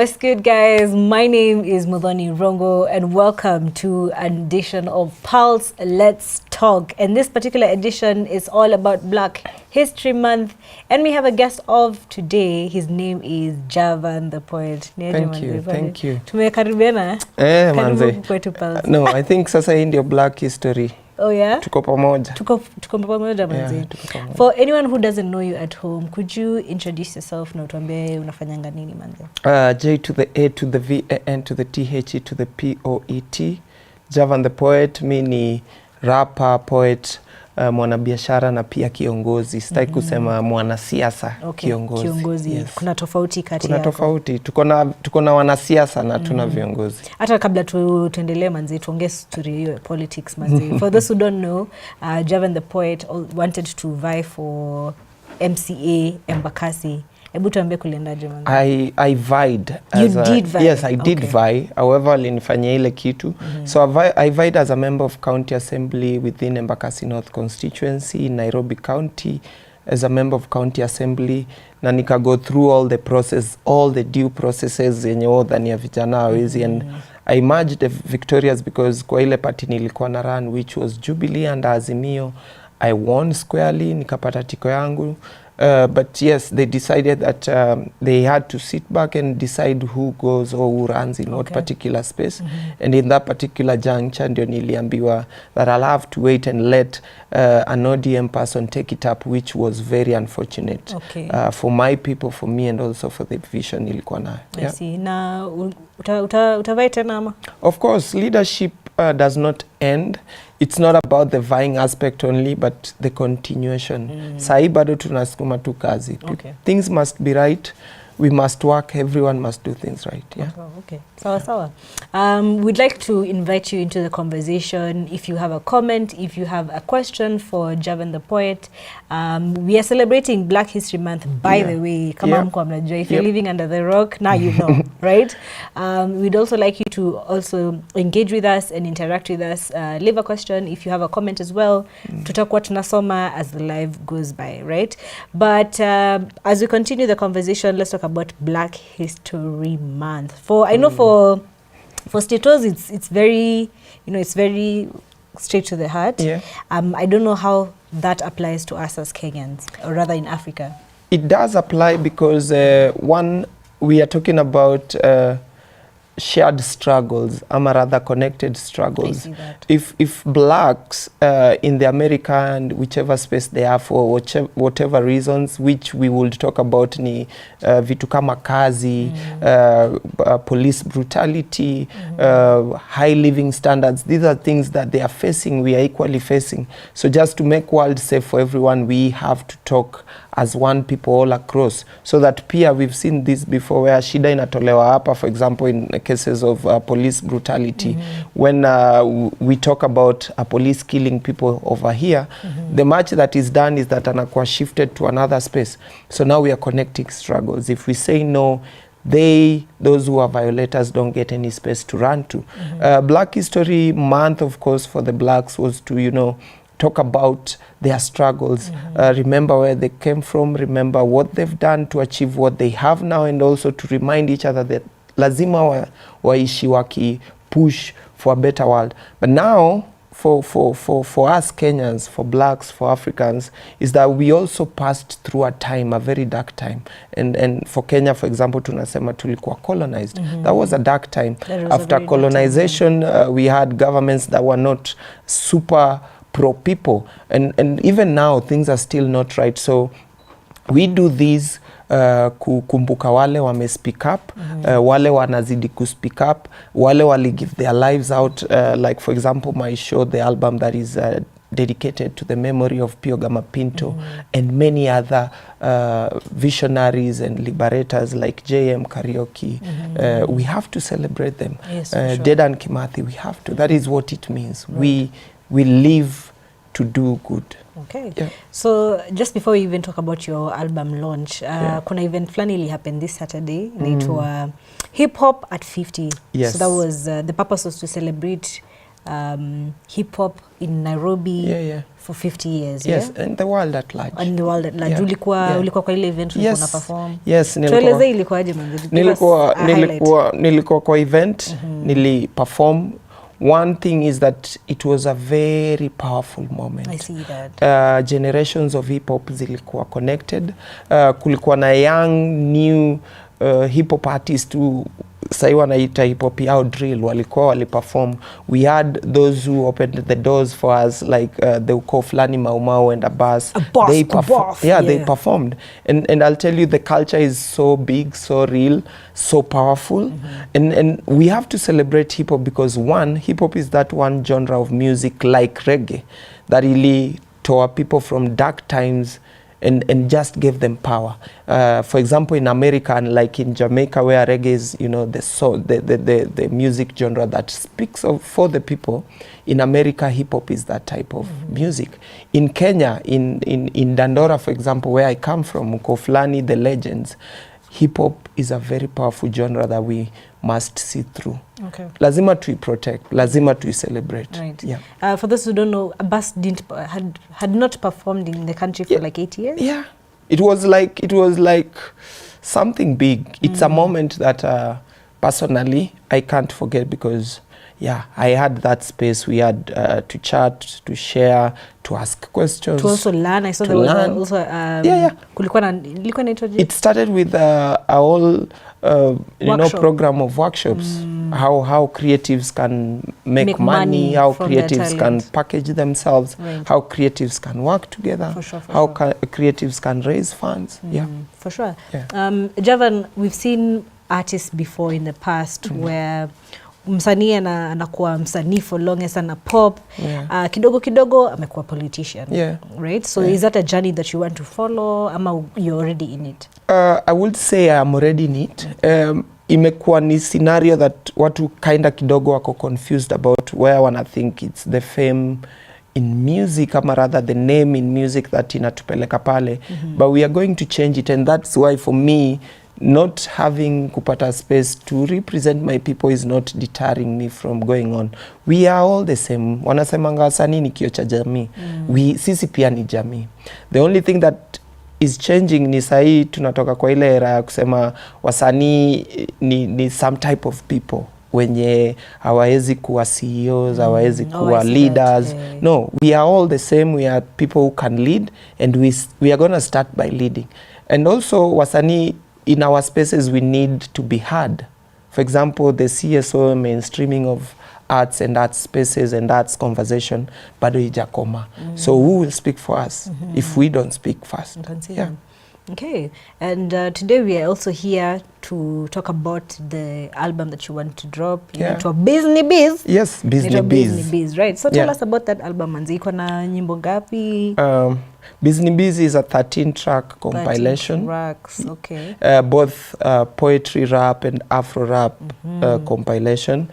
What's good, guys? My name is Muthoni Rongo, and welcome to an edition of Pulse Let's Talk. And this particular edition is all about Black History Month, and we have a guest of today. His name is Javan the poet. Thank you. Tumekaribiana? Manze. Kwetu Pulse. No, I think sasa hii ndio Black History. Oh yeah? Tuko pamoja. Tuko pamoja manze. For anyone who doesn't know you at home, could you introduce yourself na utuambie unafanyanga nini manze? J to the A to the V A N to the T H E to the P O E T. Javan the poet. Mi ni rapper, poet, mwanabiashara na pia kiongozi. Sitaki kusema mwanasiasa, kiongozi. Kiongozi. Yes. Kuna tofauti kati yako? Kuna tofauti. Tuko na wanasiasa na tuna viongozi. Hata kabla tuendelee manzi, tuongee story hiyo politics manzi. For those who don't know, Javan the poet wanted to vie for MCA Embakasi. Hebu tuambie kuliendaje manzi? I vied. You did vie? Yes, I did vie. However, alinifanyia ile kitu. So I vied as a member of county assembly within Embakasi North constituency in Nairobi County, as a member of county assembly, na nika go through all the process, all the due processes zenye odhani ya vijana hawezi, and I emerged victorious because kwa ile party nilikuwa na run, which was Jubilee and Azimio. I won squarely, nikapata tiko yangu. But yes, they decided that they had to sit back and decide who goes or who runs in what particular space. And in that particular juncture, ndio niliambiwa that I'll have to wait and let an ODM person take it up, which was very unfortunate for my people, for me, and also for the vision nilikuwa nayo. I see. Na utavai tena ama? Of course, leadership does not end. It's not about the vying aspect only, but the continuation. Sahi bado tunasukuma tu kazi. Things must be right. We must work. Everyone must do things right. Yeah. Okay. Sawa. We'd like to invite you into the conversation. If you have a comment, if you have a question for Javan the poet, we are celebrating Black History Month, by the way. If you're living under the rock, now you know, right? We'd also like you to also engage with us and interact with us. Leave a question if you have a comment as well. Tutakuwa tunasoma as the live goes by, right? But as we continue the conversation, let's talk about Black History Month. I know for statos it's very, it's very straight to the heart. I don't know how that applies to us as Kenyans, or rather in Africa. It does apply because one, we are talking about shared struggles, or rather connected struggles. I see that. If blacks in the America and whichever space they are for whatever reasons, which we will talk about, ni vitu kama kazi, police brutality, high living standards, these are things that they are facing, we are equally facing. So just to make world safe for everyone, we have to talk as one people all across, so that pia we've seen this before where shida inatolewa hapa, for example in cases of police brutality, when we talk about a police killing people over here, the much that is done is that anakuwa shifted to another space. So now we are connecting struggles. If we say no, those who are violators don't get any space to run to. Black History Month, of course, for the blacks was to, talk about their struggles, remember where they came from, remember what they've done to achieve what they have now, and also to remind each other that lazima waishi waki push for a better world. But now, for us Kenyans, for blacks, for Africans, is that we also passed through a time, a very dark time. And for Kenya, for example, tunasema tulikuwa colonized. That was a dark time. After colonization, we had governments that were not super pro-people. And even now, things are still not right. So we do this kukumbuka wale wame speak up, wale wanazidi ku speak up, wale wali give their lives out, like for example my show, the album that is dedicated to the memory of Pio Gama Pinto, and many other visionaries and liberators like JM Karaoke. We have to celebrate them. Yes, sure. Dedan Kimathi, we have to. That is what it means. Right. We live to do good. Okay. Yeah. So just before we even talk about your album launch, kuna event flani happened this Saturday, inaitwa Hip Hop at 50. Yes. So that was the purpose was to celebrate hip hop in Nairobi for 50 years. Yes, and the world at large. And the world at large. Ulikuwa kwa ile event ulikuwa perform. Yes, tueleze ilikuwaje manzi? Nilikuwa kwa event, nili perform. One thing is that it was a very powerful moment. I see that. Generations of hip hop zilikuwa connected. Kulikuwa na young new hip hop artists who sai wanaita hip hop yao drill, walikuwa waliperform. We had those who opened the doors for us, like the uko flani Maumau and Abbas. They performed. And I'll tell you, the culture is so big, so real, so powerful. And we have to celebrate hip hop because one, hip hop is that one genre of music like reggae that really tore people from dark times and just gave them power. For example, in America, and like in Jamaica, where reggae is, you know, the music genre that speaks for the people. In America, hip hop is that type of music. In Kenya, in Dandora, for example, where I come from, Mukoflani, the legends, hip hop is a very powerful genre that we must see through. Okay. Lazima to protect, lazima to celebrate. Right. Yeah. For those who don't know, Abbas had not performed in the country for like 8 years. Yeah. It was like something big. It's a moment that personally I can't forget because I had that space. We had to chat, to share, to ask questions, to also learn. I saw there was also kulikuwa na it started with a whole program of workshops. How creatives can make money, how creatives can package themselves, how creatives can work together, how creatives can raise funds. For sure. Javan, we've seen artists before in the past where msanii anakuwa msanii for longest ana pop, kidogo amekuwa politician, right? So is that a journey that you want to follow ama you're already in it? I would say I'm already in it. Imekuwa ni scenario that watu kinda kidogo wako confused about where wana think it's the fame in music ama rather the name in music that inatupeleka pale. But we are going to change it, and that's why for me not having kupata space to represent my people is not deterring me from going on. We are all the same. Wanasemanga wasanii ni kioo cha jamii. Sisi pia ni jamii. The only thing that is changing ni sahi tunatoka kwa ile era ya kusema wasanii ni some type of people wenye hawawezi kuwa CEOs, hawawezi kuwa leaders. No, we are all the same. We are people who can lead, and we are going to start by leading. And also wasanii in our spaces we need to be heard. For example, the CSO mainstreaming of arts and arts spaces and arts conversation bado ijakoma. So who will speak for us if we don't speak first? Okay, and today we are also here to talk about the album that you want to drop. Inaitwa BIZNIBIZ. Yes, BIZNIBIZ. Right. So tell us about that album. Manzi, iko na nyimbo ngapi? BIZNIBIZ is a 13-track compilation. 13 tracks, okay. Both poetry, rap and Afro rap compilation.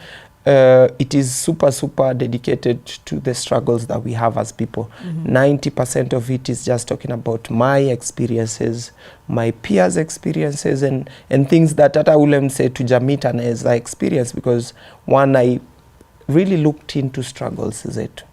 It is super dedicated to the struggles that we have as people. 90% of it is just talking about my experiences, my peers' experiences, and things that hata ule mse tujamita anaweza experience, because one, I really looked into struggles zetu.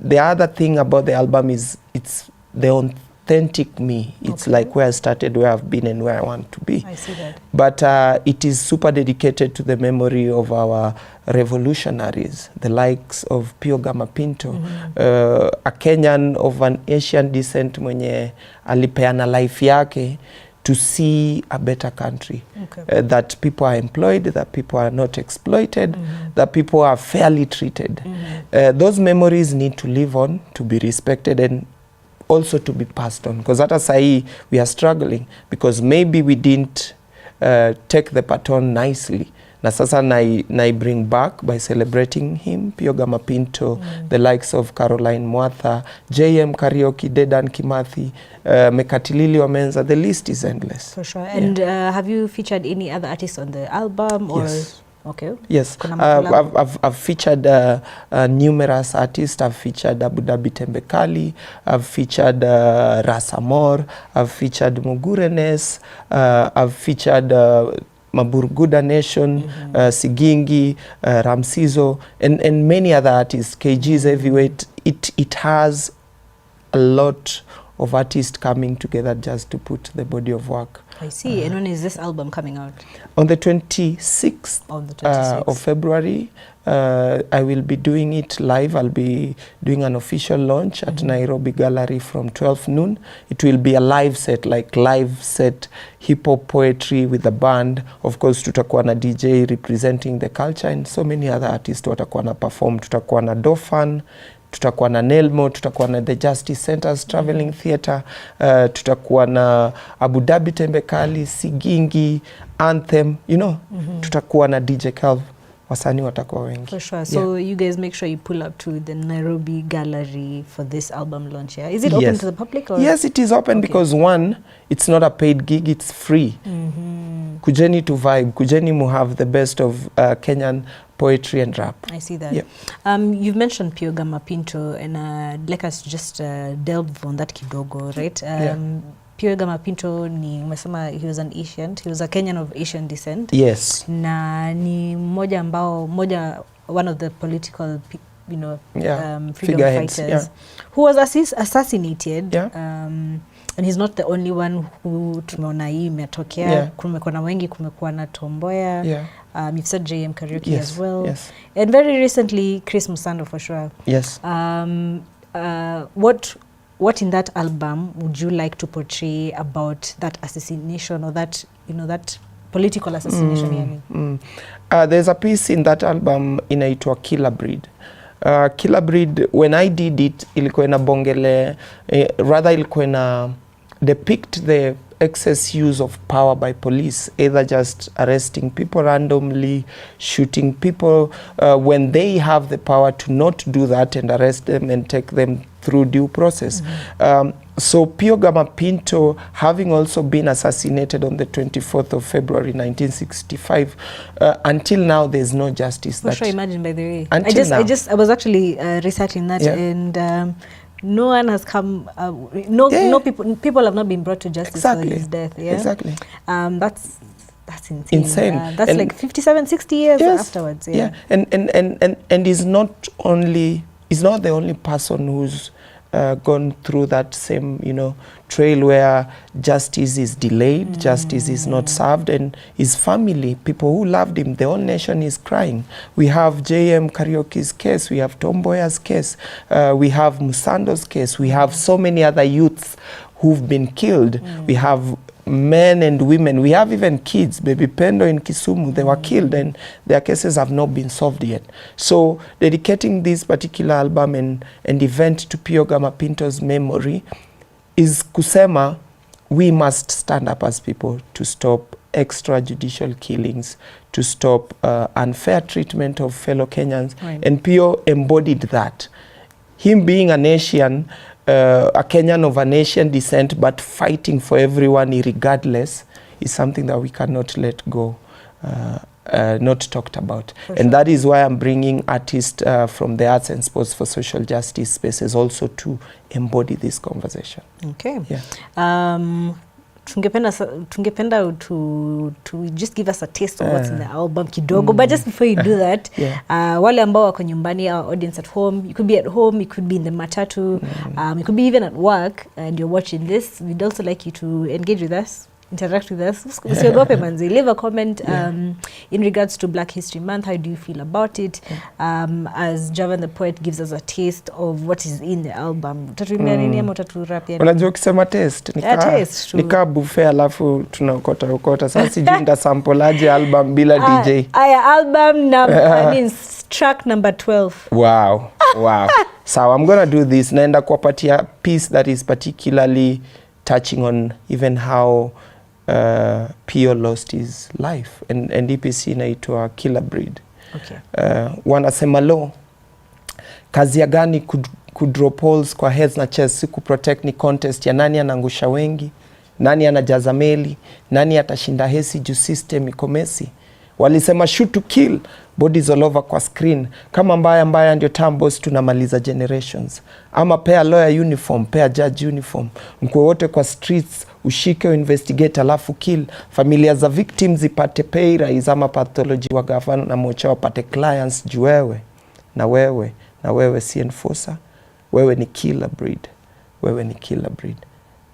The other thing about the album is it's the authentic me. It's like where I started, where I've been, and where I want to be. I see that. But it is super dedicated to the memory of our revolutionaries, the likes of Pio Gama Pinto, a Kenyan of an Asian descent mwenye alipeana life yake to see a better country, that people are employed, that people are not exploited, that people are fairly treated. Those memories need to live on, to be respected, and also to be passed on. Because at Asai, we are struggling because maybe we didn't take the baton nicely. Na sasa na bring back by celebrating him, Pio Gama Pinto, the likes of Caroline Mwatha, JM Karaoke, Dedan Kimathi, Mekatilili Wamenza. The list is endless. For sure. And have you featured any other artists on the album? Or? Yes. Okay. Yes, I've featured numerous artists. I've featured Abu Dhabi Tembekali, I've featured Rasamor, I've featured Mugurenes, I've featured Maburguda Nation, Sigingi, Ramsizo, and many other artists, KG's Heavyweight. It has a lot of artists coming together just to put the body of work. I see. And when is this album coming out? On the 26th, of February. I will be doing it live. I'll be doing an official launch at Nairobi Gallery from 12 noon. It will be a live set, like live set hip-hop poetry with the band. Of course, tutakuwa na DJ representing the culture, and so many other artists watakuwa na perform. Tutakuwa na Dofan, tutakuwa na Nelmo, tutakuwa na The Justice Centers Traveling Theatre, tutakuwa na Abu Dhabi Tembekali, Sigingi, Anthem, you know, tutakuwa na DJ Calv. Wasanii watakuwa wengi. For sure. So you guys make sure you pull up to the Nairobi Gallery for this album launch, yeah? Is it open to the public? Or? Yes, it is open because one, it's not a paid gig, it's free. Kujeni to vibe, kujeni mu have the best of Kenyan poetry and rap. I see that. Yeah. You've mentioned Pio Gama Pinto, and I'd like us to just delve on that kidogo, right? Pio Gama Pinto ni umesema he was an Asian, he was a Kenyan of Asian descent. Yes. Na ni one of the political, you know, freedom fighters who was assassinated. And he's not the only one who tumeona hii imetokea. Kumekuwa na wengi, kumekuwa na Tomboya. You've said JM Karaoke as well. And very recently Chris Musando for sure. What in that album would you like to portray about that assassination, or that, you know, that political assassination? There's a piece in that album inaitwa Killer Breed. Killer Breed, when I did it, ilikuwa ina bongele, rather ilikuwa ina depict the excess use of power by police, either just arresting people randomly, shooting people, when they have the power to not do that and arrest them and take them through due process. So Pio Gama Pinto, having also been assassinated on the 24th of February 1965, until now there's no justice. For sure, imagine, by the way. I was actually researching that, and no one has come, people have not been brought to justice for his death. Exactly. That's insane. That's like 57, 60 years afterwards. And he's not the only person who's gone through that same, you know, trail where justice is delayed, justice is not served, and his family, people who loved him, the whole nation is crying. We have JM Karaoke's case, we have Tomboya's case, we have Musando's case, we have so many other youths who've been killed. We have men and women, we have even kids. Baby Pendo in Kisumu, they were killed, and their cases have not been solved yet. So dedicating this particular album and event to Pio Gama Pinto's memory is kusema we must stand up as people to stop extrajudicial killings, to stop unfair treatment of fellow Kenyans. And Pio embodied that. Him being an Asian, a Kenyan of an Asian descent, but fighting for everyone regardless, is something that we cannot let go, not talked about. And that is why I'm bringing artists from the arts and sports for social justice spaces also to embody this conversation. Okay. Tungependa to just give us a taste of what's in the album kidogo, but just before you do that, wale ambao wako nyumbani, our audience at home, you could be at home, you could be in the matatu, you could be even at work and you're watching this. We'd also like you to engage with us, interact with us. Usiogope manzi, leave a comment in regards to Black History Month. How do you feel about it? As Javan the Poet gives us a taste of what is in the album. Utatuimbia nini ama utaturapia nini? Unajua ukisema taste, nika buffet alafu tunaokota. Sasa sijui nda sample aje album bila DJ. Album number, track number 12. Wow. So I'm gonna do this. Naenda kuwapatia piece that is particularly touching on even how Pio lost his life, and EPC inaitwa Killer Breed. Wanasema lo, kazi ya gani kudrop holes kwa heads na chest, siku protect ni contest ya nani anangusha wengi, nani anajaza meli, nani atashinda hesi juu system iko messy. Walisema shoot to kill, bodies all over kwa screen. Kama mbaya ndio tambos tunamaliza generations. Ama pea lawyer uniform, pea judge uniform. Mkwe wote kwa streets, ushike investigate alafu kill. Familia za victims ipate pay rise ama pathology wa gavana na mocha wapate clients juu wewe si enforcer. Wewe ni killer breed. Wewe ni killer breed.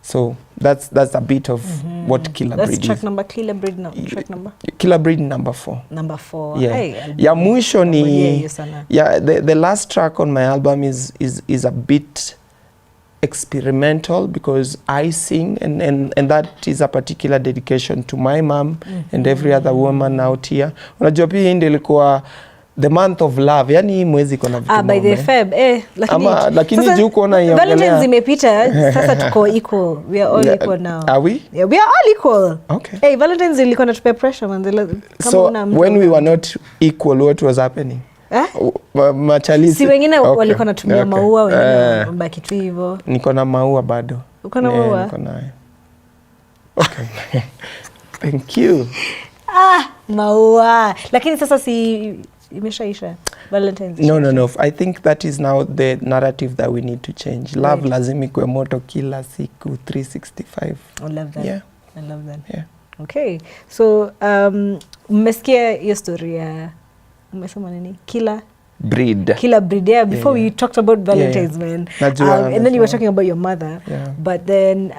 So that's a bit of what killer breed is. That's track number, killer breed track number? Killer breed number 4. Number 4. Yeah. Hey, ya mwisho ni the last track on my album is a bit experimental because I sing and that is a particular dedication to my mom and every other woman out here. Unajua pia ndio ilikuwa the month of love, yani mwezi kona vitu by the Feb lakini juu kuona ya Valentine's imepita sasa tuko equal, we are all equal now. Are we? Yeah, we are all equal. Okay. Hey, Valentine's ilikuwa natupe pressure man. So when we were not equal, what was happening? Machalisi. Si wengine walikuwa natumia maua, wengine mbaki tu hivyo. Niko na maua bado. Uko na maua? Niko nayo. Okay. Thank you. Maua. Lakini sasa si imeshaisha Valentine's. No. I think that is now the narrative that we need to change. Love right. Lazima ikuwe moto kila siku 365. I love that. Yeah. I love that. Yeah. Okay. So mmesikia hiyo story ya umesema nini? Killer breed. Yeah, before we talked about Valentine's, man. And then you were talking about your mother. Yeah. But then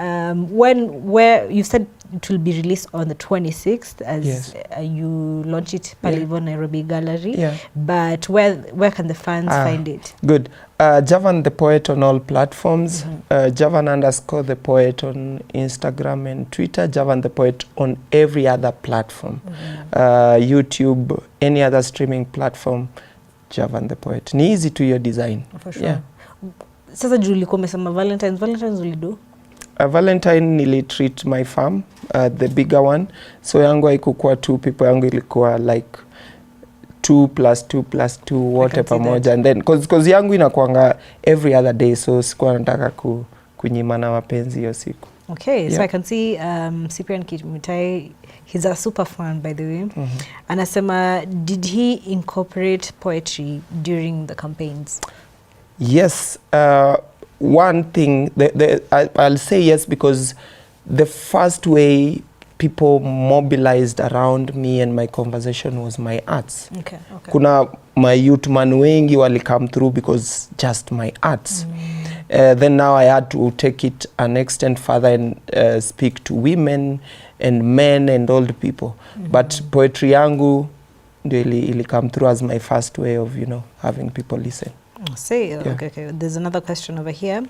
where you said it will be released on the 26th as you launch it Palivo Nairobi Gallery. Yeah. But where can the fans find it? Good. Javan the Poet on all platforms. Javan _ the Poet on Instagram and Twitter. Javan the Poet on every other platform. YouTube, any other streaming platform. Javan the Poet. Ni easy to your design. For sure. Yeah. Sasa juu ulikuwa umesema Valentine's ulido? Valentine nilitreat my farm, the bigger one. So yangu haikukuwa 2 people, yangu ilikuwa like 2 + 2 + 2 wote pamoja. And then cause yangu inakuanga every other day, so sikuwa nataka kunyimana mapenzi hiyo siku. Okay, so I can see Cyprian Kimutai, he's a super fan by the way. Anasema, did he incorporate poetry during the campaigns? Yes. One thing, I'll say yes because the first way people mobilized around me and my conversation was my arts. Okay. Kuna my youth man wengi wali come through because just my arts. Then now I had to take it an extent further and speak to women and men and old people. But poetry yangu ndio ili come through as my first way of, having people listen. Okay. There's another question over here.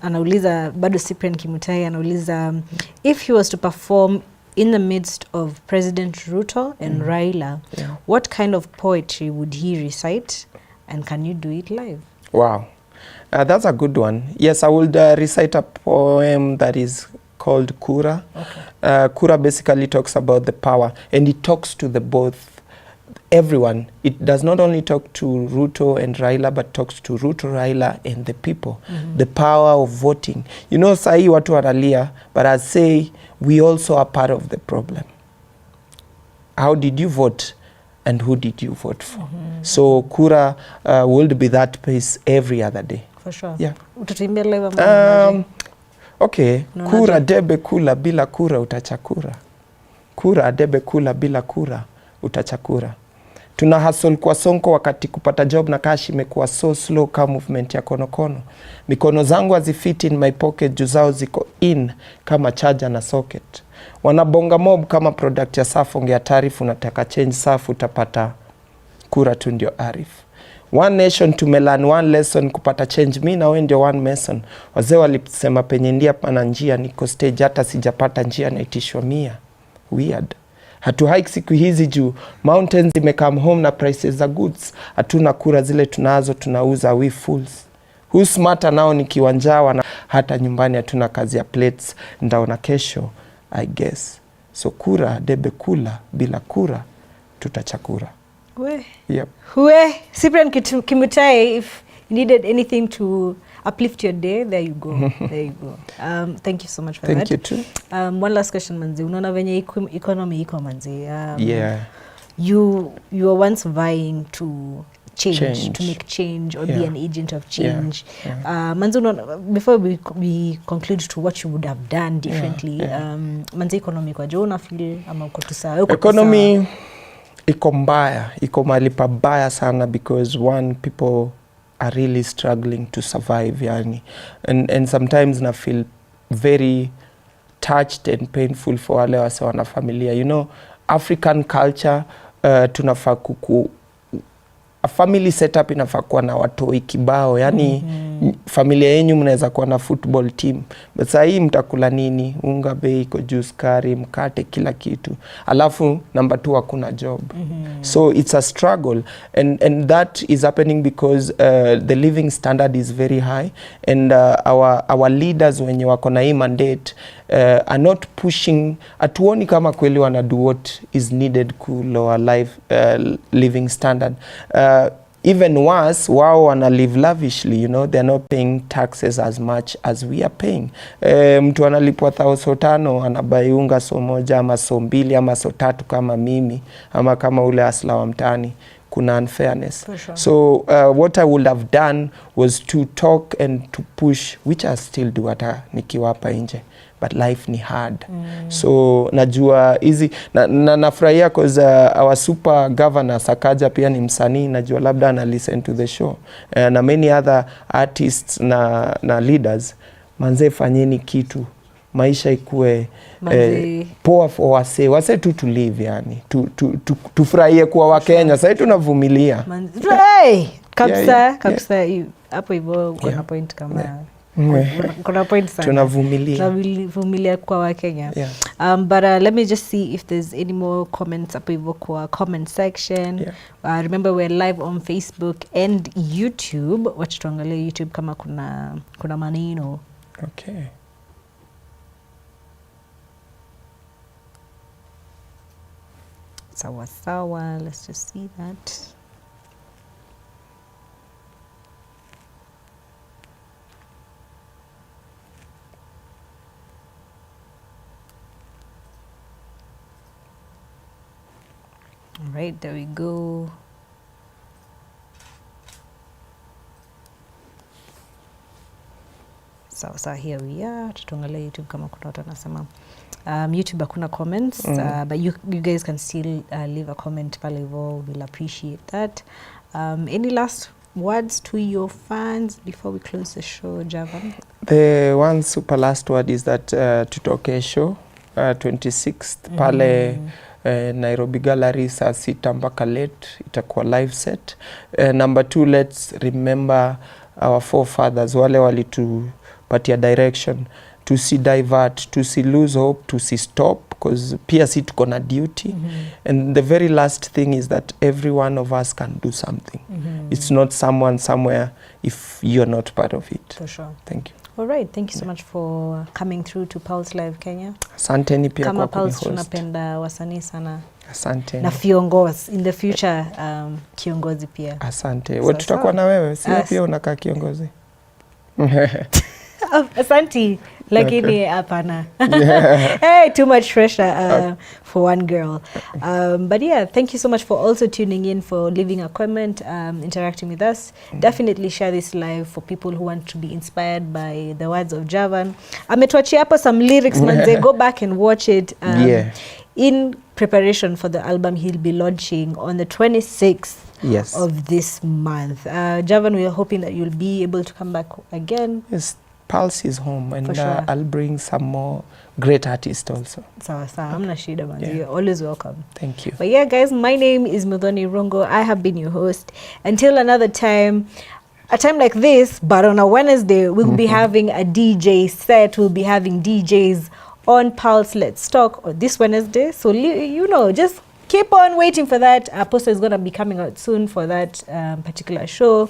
Anauliza bado Cyprian Kimutai anauliza, if he was to perform in the midst of President Ruto and Raila, what kind of poetry would he recite, and can you do it live? Wow. That's a good one. Yes, I would recite a poem that is called Kura. Okay. Kura basically talks about the power, and it talks to the both everyone. It does not only talk to Ruto and Raila, but talks to Ruto, Raila and the people. The power of voting. Sahi watu wanalia, but I say we also are part of the problem. How did you vote and who did you vote for? So Kura will be that pace every other day. For sure. Yeah. Utatuimbia live okay. Kura debe kula bila kura utachakura. Kura debe kula bila kura utachakura. Tuna hustle kwa sonko wakati kupata job na cash imekuwa so slow kama movement ya konokono. Mikono zangu hazifit in my pocket, juu zao ziko in kama charger na socket. Wanabonga mob kama product ya safu, ongea taarifu, unataka change safu utapata kura tu ndio arif. One nation tumelan one lesson, kupata change mi na wewe ndio one mason. Wazee walisema penye ndia pana njia, niko stage hata sijapata njia naitishwa 100. Weird. Hatu hike siku hizi juu mountains imecome home na prices za goods. Hatuna kura, zile tunazo tunauza, we fools. Who smarter nao ni kiwanjawa, na hata nyumbani hatuna kazi ya plates, ndaona kesho I guess. So kura debe kula bila kura tutachakura. Yep. Cyprian Kimutai, if you needed anything to uplift your day, there you go. There you go. Thank you so much for that. Thank you too. One last question manzi. Unaona venye economy iko manzi. Yeah. you were once vying to change, to make change or be an agent of change. Manze, before we conclude to what you would have done differently, manze, economy kwa jo una feel ama uko tu sawa? Economy iko mbaya, iko mahali pabaya sana, because one, people are really struggling to survive, yani. And sometimes na feel very touched and painful for wale wase wana familia. You know, African culture, tunafaa a family setup inafaa kuwa na watoi kibao, yani familia yenyu mnaweza kuwa na football team, but saa hii mtakula nini? Unga bei iko juu, sukari, mkate, kila kitu, alafu number 2 hakuna job. So it's a struggle, and that is happening because the living standard is very high, and our leaders wenye wako na hii mandate are not pushing, atuoni kama kweli wana do what is needed ku lower life living standard. Even worse, wao wana live lavishly, you know, they're not paying taxes as much as we are paying. Mtu analipwa 500 anabai unga so moja ama so mbili ama so tatu kama mimi, ama kama ule asla wa mtani. Kuna unfairness. Sure. So what I would have done was to talk and to push, which I still do hata nikiwa hapa nje, but life ni hard. So najua hizi na nafurahia cause our super governor Sakaja pia ni msanii, najua labda ana listen to the show, na many other artists na leaders. Manze, fanyeni kitu, maisha ikue poa for wase tu to live, yani tufurahie kuwa wa Kenya. Sasa tunavumilia kabisa hapo hivyo. Kuna point kama kuna point sana, tunavumilia kwa wa Kenya. But let me just see if there's any more comments hapo hivyo kwa comment section. Remember we're live on Facebook and YouTube. Wacha tuangalie YouTube kama kuna maneno. Okay. Sawa, let's just see that. All right, there we go. So here we are. Tuangalie YouTube kama kuna watu wanasema. YouTube hakuna comments, but you guys can still leave a comment pale hivyo. We'll appreciate that. Any last words to your fans before we close the show, Javan? The one super last word is that tutoke show 26th pale Nairobi Gallery saa 6 mpaka late, itakuwa live set. Number 2, let's remember our forefathers, wale walitupatia direction, to see divert, to see lose hope, to see stop, because pia si tuko na duty. And the very last thing is that every one of us can do something. It's not someone somewhere if you're not part of it. For sure. Thank you. All right, thank you so much for coming through to Pulse Live Kenya. Asanteni pia kama kwa Pulse tunapenda wasanii sana. Asante. Na viongozi in the future, kiongozi pia. Asante. So, tutakuwa na wewe, si pia unakaa kiongozi. Asante, lakini hapana. Hey, too much pressure for one girl. But yeah, thank you so much for also tuning in, for leaving a comment, interacting with us. Definitely share this live for people who want to be inspired by the words of Javan. Ametuachia hapa some lyrics, manze. Go back and watch it. In preparation for the album he'll be launching on the 26th of this month. Javan, we are hoping that you'll be able to come back again. Yes. Pulse is home, and sure. I'll bring some more great artists also. Sawa. Hamna shida, man. You're always welcome. Thank you. But yeah, guys, my name is Muthoni Rongo. I have been your host. Until another time, a time like this, but on a Wednesday, we'll be having a DJ set. We'll be having DJs on Pulse Let's Talk on this Wednesday. So, you know, just keep on waiting for that. Our poster is going to be coming out soon for that particular show.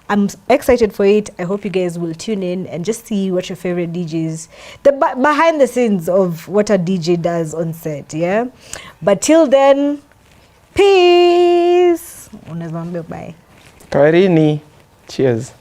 I'm excited for it. I hope you guys will tune in and just see what your favorite DJs, the behind the scenes of what a DJ does on set, yeah? But till then, peace. Bye. Kwaherini. Cheers.